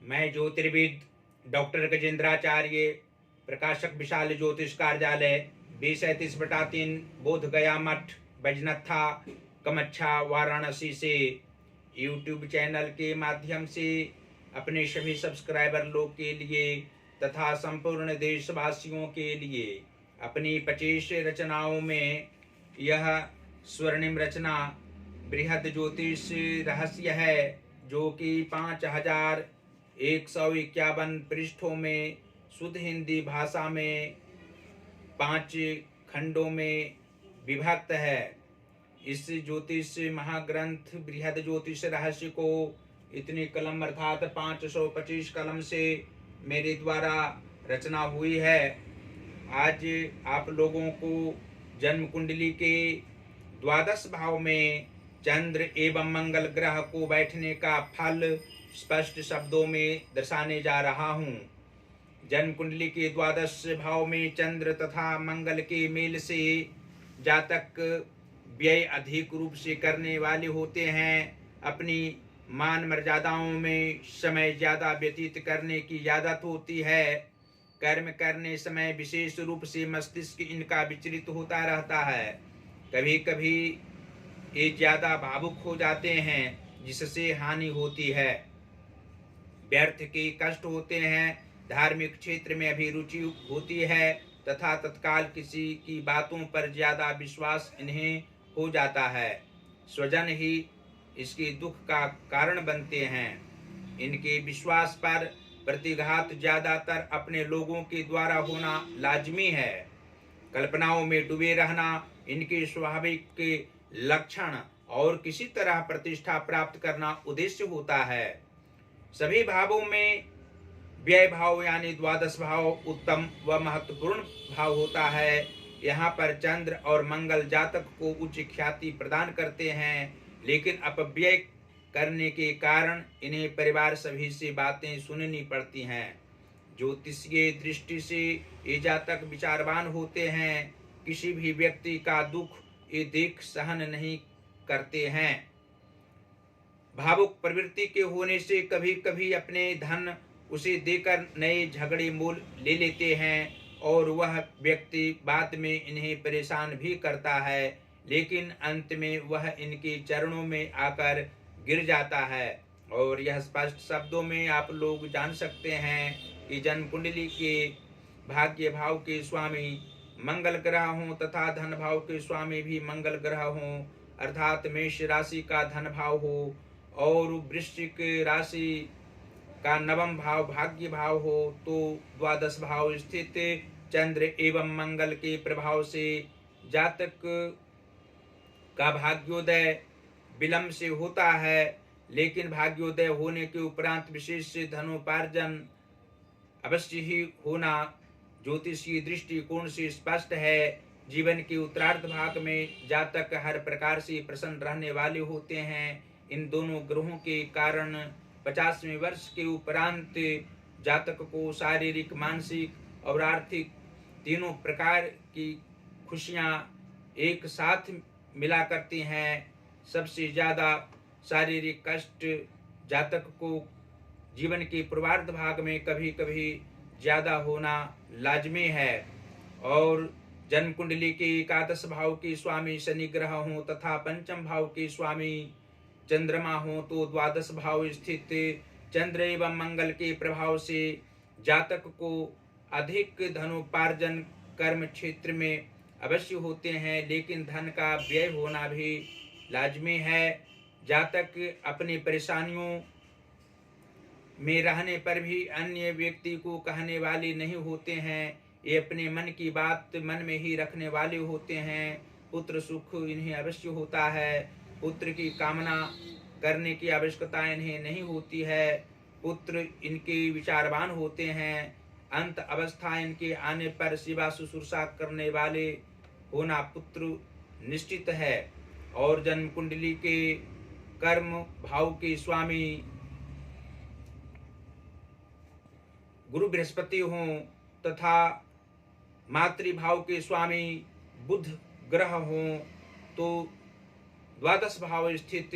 मैं ज्योतिर्विद डॉक्टर गजेंद्राचार्य, प्रकाशक विशाल ज्योतिष कार्यालय 2037/3 बोध गया मठ, बैजनाथा कमच्छा, वाराणसी से यूट्यूब चैनल के माध्यम से अपने सभी सब्सक्राइबर लोग के लिए तथा संपूर्ण देशवासियों के लिए अपनी 25 रचनाओं में यह स्वर्णिम रचना बृहद ज्योतिष रहस्य है, जो कि 5151 पृष्ठों में शुद्ध हिंदी भाषा में 5 खंडों में विभक्त है। इस ज्योतिष महाग्रंथ बृहद ज्योतिष रहस्य को इतनी कलम अर्थात 525 कलम से मेरे द्वारा रचना हुई है। आज आप लोगों को जन्म कुंडली के द्वादश भाव में चंद्र एवं मंगल ग्रह को बैठने का फल स्पष्ट शब्दों में दर्शाने जा रहा हूँ। जन्म कुंडली के द्वादश भाव में चंद्र तथा मंगल के मेल से जातक व्यय अधिक रूप से करने वाले होते हैं। अपनी मान मर्यादाओं में समय ज्यादा व्यतीत करने की आदत होती है। कर्म करने समय विशेष रूप से मस्तिष्क इनका विचलित होता रहता है। कभी कभी ये ज्यादा भावुक हो जाते हैं, जिससे हानि होती है, व्यर्थ के कष्ट होते हैं, धार्मिक क्षेत्र में अभिरुचि होती है तथा तत्काल किसी की बातों पर ज्यादा विश्वास इन्हें हो जाता है। स्वजन ही इसके दुख का कारण बनते हैं। इनके विश्वास पर प्रतिघात ज्यादातर अपने लोगों के द्वारा होना लाजमी है। कल्पनाओं में डूबे रहना इनके स्वाभाविक के लक्षण और किसी तरह प्रतिष्ठा प्राप्त करना उद्देश्य होता है। सभी भावों में व्यय भाव यानी द्वादश भाव उत्तम व महत्वपूर्ण भाव होता है। यहाँ पर चंद्र और मंगल जातक को उच्च ख्याति प्रदान करते हैं, लेकिन अपव्यय करने के कारण इन्हें परिवार सभी से बातें सुननी पड़ती हैं। ज्योतिषीय दृष्टि से ये जातक विचारवान होते हैं। किसी भी व्यक्ति का दुख ये देख सहन नहीं करते हैं। भावुक प्रवृत्ति के होने से कभी कभी अपने धन उसे देकर नए झगड़े मोल ले लेते हैं और वह व्यक्ति बाद में इन्हें परेशान भी करता है, लेकिन अंत में वह इनके चरणों में आकर गिर जाता है। और यह स्पष्ट शब्दों में आप लोग जान सकते हैं कि जन्म कुंडली के भाग्य भाव के स्वामी मंगल ग्रह हों तथा धन भाव के स्वामी भी मंगल ग्रह हों, अर्थात मेष राशि का धन भाव हो और वृश्चिक राशि का नवम भाव भाग्य भाव हो, तो द्वादश भाव स्थित चंद्र एवं मंगल के प्रभाव से जातक का भाग्योदय विलंब से होता है, लेकिन भाग्योदय होने के उपरांत विशेष धनोपार्जन अवश्य ही होना ज्योतिषीय दृष्टिकोण से स्पष्ट है। जीवन के उत्तरार्ध भाग में जातक हर प्रकार से प्रसन्न रहने वाले होते हैं। इन दोनों ग्रहों के कारण 50वें वर्ष के उपरांत जातक को शारीरिक, मानसिक और आर्थिक तीनों प्रकार की खुशियां एक साथ मिला करती हैं। सबसे ज्यादा शारीरिक कष्ट जातक को जीवन के पूर्वार्ध भाग में कभी कभी ज्यादा होना लाजमी है। और जन्म कुंडली के एकादश भाव के स्वामी शनि ग्रह हों तथा पंचम भाव के स्वामी चंद्रमा हो, तो द्वादश भाव स्थित चंद्र एवं मंगल के प्रभाव से जातक को अधिक धनोपार्जन कर्म क्षेत्र में अवश्य होते हैं, लेकिन धन का व्यय होना भी लाजमी है। जातक अपनी परेशानियों में रहने पर भी अन्य व्यक्ति को कहने वाले नहीं होते हैं। ये अपने मन की बात मन में ही रखने वाले होते हैं। पुत्र सुख इन्हें अवश्य होता है। पुत्र की कामना करने की आवश्यकता इन्हें नहीं होती है। पुत्र इनके विचारवान होते हैं। अंत अवस्था इनके आने पर सेवा शुश्रूषा करने वाले होना पुत्र निश्चित है। और जन्म कुंडली के कर्म भाव के स्वामी गुरु बृहस्पति हों तथा मातृभाव के स्वामी बुध ग्रह हों, तो द्वादश भाव स्थित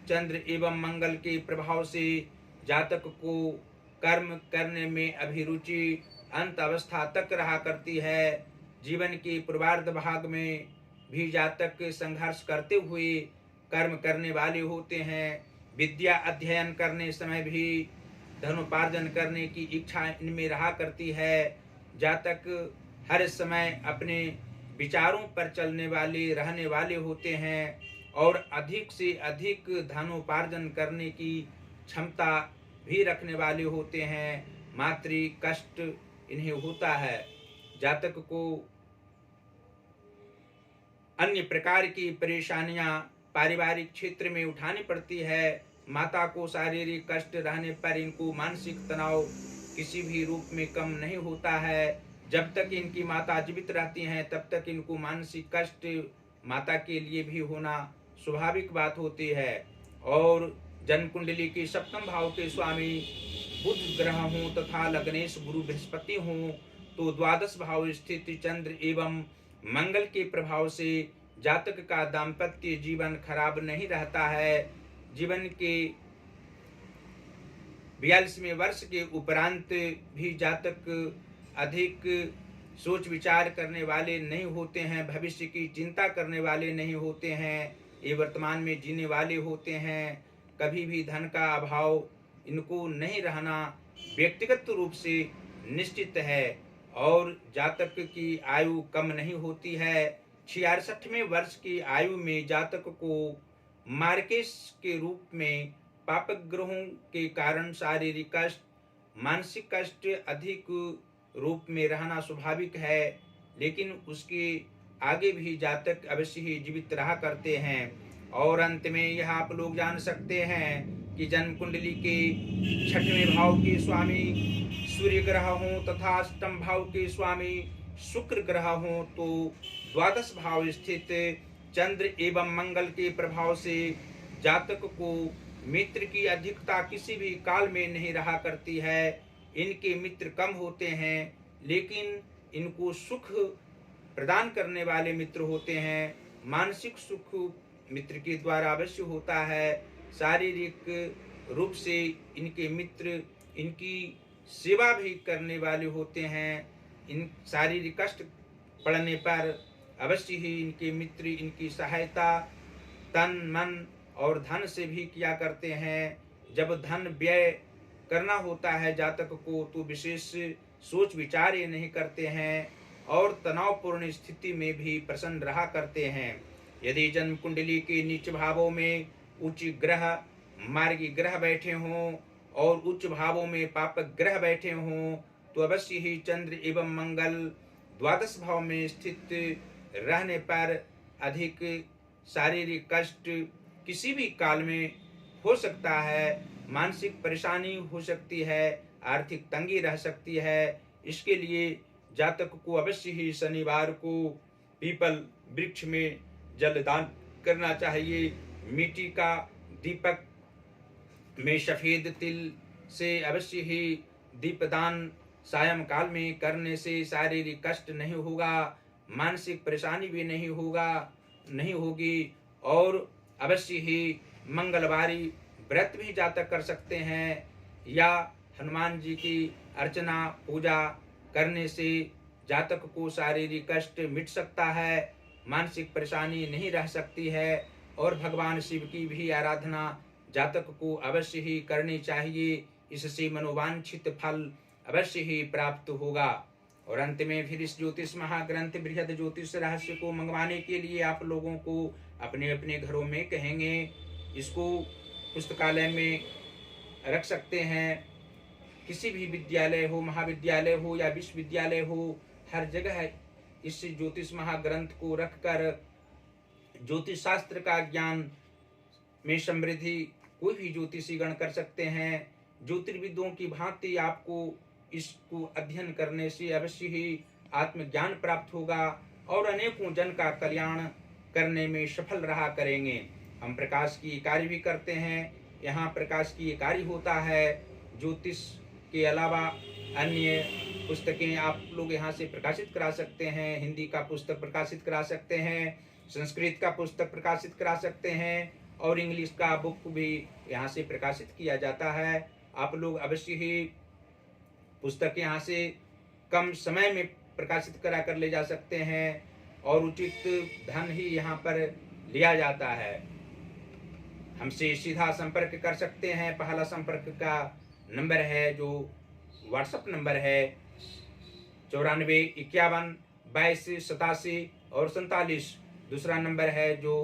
चंद्र एवं मंगल के प्रभाव से जातक को कर्म करने में अभिरुचि अंत अवस्था तक रहा करती है। जीवन के पूर्वार्ध भाग में भी जातक संघर्ष करते हुए कर्म करने वाले होते हैं। विद्या अध्ययन करने समय भी धनोपार्जन करने की इच्छा इनमें रहा करती है। जातक हर समय अपने विचारों पर चलने वाले रहने वाले होते हैं और अधिक से अधिक धनोपार्जन करने की क्षमता भी रखने वाले होते हैं। मातृ कष्ट इन्हें होता है। जातक को अन्य प्रकार की परेशानियां पारिवारिक क्षेत्र में उठानी पड़ती है। माता को शारीरिक कष्ट रहने पर इनको मानसिक तनाव किसी भी रूप में कम नहीं होता है। जब तक इनकी माता जीवित रहती हैं तब तक इनको मानसिक कष्ट माता के लिए भी होना स्वाभाविक बात होती है। और जन्म कुंडली के सप्तम भाव के स्वामी बुध ग्रह हों तथा लग्नेश गुरु बृहस्पति हों तो द्वादश भाव स्थित चंद्र एवं मंगल के प्रभाव से जातक का दाम्पत्य जीवन खराब नहीं रहता है। जीवन के 42वें वर्ष के उपरांत भी जातक अधिक सोच विचार करने वाले नहीं होते हैं, भविष्य की चिंता करने वाले नहीं होते हैं। ये वर्तमान में जीने वाले होते हैं। कभी भी धन का अभाव इनको नहीं रहना व्यक्तिगत रूप से निश्चित है। और जातक की आयु कम नहीं होती है। 66वें वर्ष की आयु में जातक को मार्केश के रूप में पापक ग्रहों के कारण शारीरिक कष्ट मानसिक कष्ट अधिक रूप में रहना स्वाभाविक है। लेकिन उसके आगे भी जातक अवश्य ही जीवित रहा करते हैं। और अंत में यह आप लोग जान सकते हैं कि जन्म कुंडली के 6वें भाव के स्वामी सूर्य ग्रह हों तथा अष्टम भाव के स्वामी शुक्र ग्रह हों तो द्वादश भाव स्थित चंद्र एवं मंगल के प्रभाव से जातक को मित्र की अधिकता किसी भी काल में नहीं रहा करती है। इनके मित्र कम होते हैं लेकिन इनको सुख प्रदान करने वाले मित्र होते हैं। मानसिक सुख मित्र के द्वारा अवश्य होता है। शारीरिक रूप से इनके मित्र इनकी सेवा भी करने वाले होते हैं। इन शारीरिक कष्ट पड़ने पर अवश्य ही इनके मित्र इनकी सहायता तन मन और धन से भी किया करते हैं। जब धन व्यय करना होता है जातक को तो विशेष सोच विचार ये नहीं करते हैं और तनावपूर्ण स्थिति में भी प्रसन्न रहा करते हैं। यदि जन्म कुंडली के नीच भावों में उच्च ग्रह मार्गी ग्रह बैठे हों और उच्च भावों में पापक ग्रह बैठे हों तो अवश्य ही चंद्र एवं मंगल द्वादश भाव में स्थित रहने पर अधिक शारीरिक कष्ट किसी भी काल में हो सकता है। मानसिक परेशानी हो सकती है, आर्थिक तंगी रह सकती है। इसके लिए जातक को अवश्य ही शनिवार को पीपल वृक्ष में जलदान करना चाहिए। मिट्टी का दीपक में सफेद तिल से अवश्य ही दीपदान सायंकाल में करने से शारीरिक कष्ट नहीं होगा, मानसिक परेशानी भी नहीं होगी। और अवश्य ही मंगलवारी व्रत भी जातक कर सकते हैं या हनुमान जी की अर्चना पूजा करने से जातक को शारीरिक कष्ट मिट सकता है, मानसिक परेशानी नहीं रह सकती है। और भगवान शिव की भी आराधना जातक को अवश्य ही करनी चाहिए। इससे मनोवांछित फल अवश्य ही प्राप्त होगा। और अंत में फिर इस ज्योतिष महाग्रंथ बृहद ज्योतिष रहस्य को मंगवाने के लिए आप लोगों को अपने अपने घरों में कहेंगे। इसको पुस्तकालय में रख सकते हैं। किसी भी विद्यालय हो, महाविद्यालय हो या विश्वविद्यालय हो, हर जगह इस ज्योतिष महाग्रंथ को रखकर ज्योतिष शास्त्र का ज्ञान में समृद्धि कोई भी ज्योतिषी गण कर सकते हैं। ज्योतिर्विदों की भांति आपको इसको अध्ययन करने से अवश्य ही आत्मज्ञान प्राप्त होगा और अनेकों जन का कल्याण करने में सफल रहा करेंगे। हम प्रकाश की कार्य भी करते हैं। यहाँ प्रकाश की कार्य होता है। ज्योतिष के अलावा अन्य पुस्तकें आप लोग यहाँ से प्रकाशित करा सकते हैं। हिंदी का पुस्तक प्रकाशित करा सकते हैं, संस्कृत का पुस्तक प्रकाशित करा सकते हैं और इंग्लिश का बुक भी यहाँ से प्रकाशित किया जाता है। आप लोग अवश्य ही पुस्तक यहाँ से कम समय में प्रकाशित करा कर ले जा सकते हैं और उचित धन ही यहाँ पर लिया जाता है। हमसे सीधा संपर्क कर सकते हैं। पहला संपर्क का नंबर है जो व्हाट्सएप नंबर है 94 51 22 87 और 47। दूसरा नंबर है जो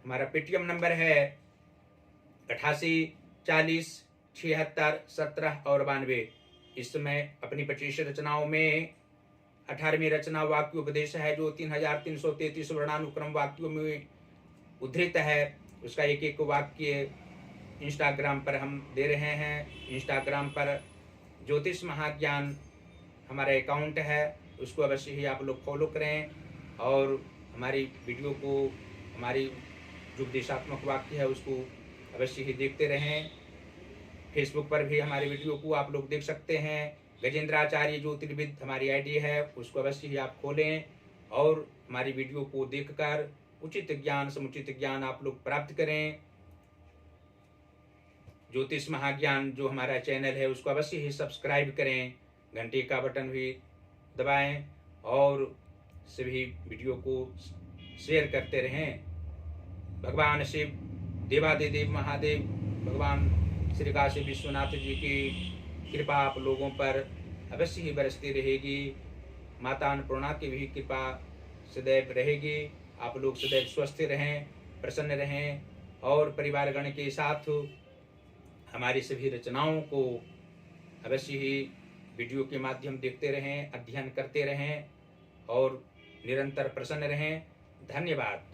हमारा पेटीएम नंबर है 88 40 76 17 और 92। इस समय अपनी 25 रचनाओं में 18वीं रचना वाक्योपदेश है जो 3333 वर्णानुक्रम वाक्यों में उद्धृत है। उसका एक एक वाक्य इंस्टाग्राम पर हम दे रहे हैं। इंस्टाग्राम पर ज्योतिष महाज्ञान हमारा अकाउंट है, उसको अवश्य ही आप लोग फॉलो करें और हमारी वीडियो को, हमारी जो उपदेशात्मक वाक्य है उसको अवश्य ही देखते रहें। फेसबुक पर भी हमारी वीडियो को आप लोग देख सकते हैं। गजेंद्राचार्य ज्योतिर्विद हमारी आईडी है, उसको अवश्य ही आप खोलें और हमारी वीडियो को देखकर उचित ज्ञान, समुचित ज्ञान आप लोग प्राप्त करें। ज्योतिष महाज्ञान जो हमारा चैनल है उसको अवश्य ही सब्सक्राइब करें, घंटे का बटन भी दबाएं और सभी वीडियो को शेयर करते रहें। भगवान शिव, देवादिदेव महादेव, भगवान श्री काशी विश्वनाथ जी की कृपा आप लोगों पर अवश्य ही बरसती रहेगी। माता अन्नपूर्णा की भी कृपा सदैव रहेगी। आप लोग सदैव स्वस्थ रहें, प्रसन्न रहें और परिवारगण के साथ हमारी सभी रचनाओं को अवश्य ही वीडियो के माध्यम देखते रहें, अध्ययन करते रहें और निरंतर प्रसन्न रहें। धन्यवाद।